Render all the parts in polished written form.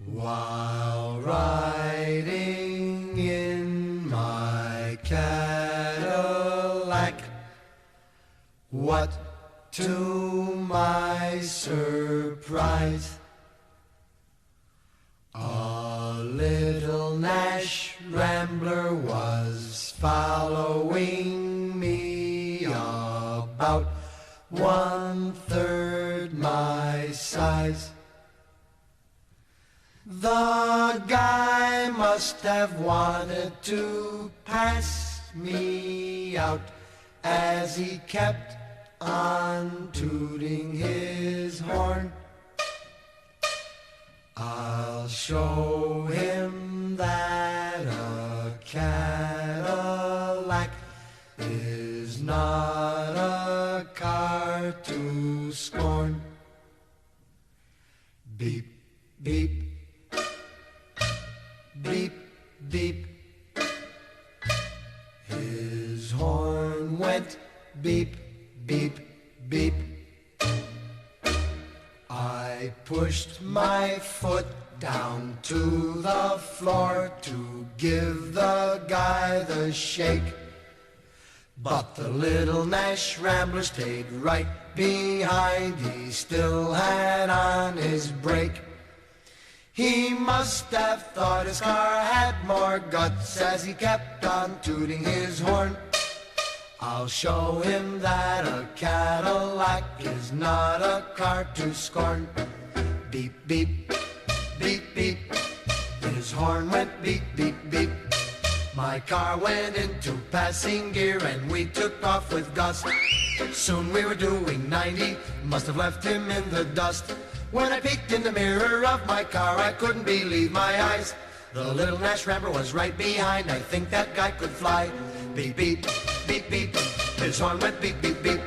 While riding in my Cadillac, what to my surprise, a little Nash Rambler was following me about 1/3 my size. The guy must have wanted to pass me out, as he kept on tooting his horn. I'll show him that a Cadillac is not a car to scorn. Beep, beep, beep, beep. His horn went beep, beep, beep. I pushed my foot down to the floor to give the guy the shake, but the little Nash Rambler stayed right behind. He still had on his brake. He must have thought his car had more guts, as he kept on tooting his horn. I'll show him that a Cadillac is not a car to scorn. Beep, beep, beep, beep. His horn went beep, beep, beep. My car went into passing gear and we took off with gust. Soon we were doing 90, must have left him in the dust. When I peeked in the mirror of my car, I couldn't believe my eyes. The little Nash Rambler was right behind. I think that guy could fly. Beep, beep, beep, beep. His horn went beep, beep, beep.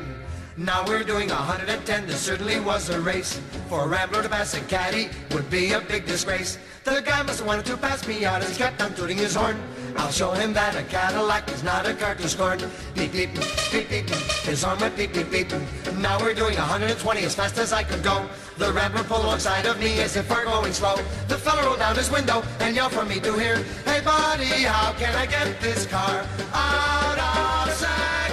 Now we're doing 110. This certainly was a race. For a Rambler to pass a Caddy would be a big disgrace. The guy must have wanted to pass me out as he kept on tooting his horn. I'll show him that a Cadillac is not a car to scorn. Beep, beep, beep, beep. His horn went beep, beep, beep. Now we're doing 120 as fast as I could go. The Rambler pulled alongside of me as if we're going slow. The fella rolled down his window and yelled for me to hear, "Hey buddy, how can I get this car out of sight?"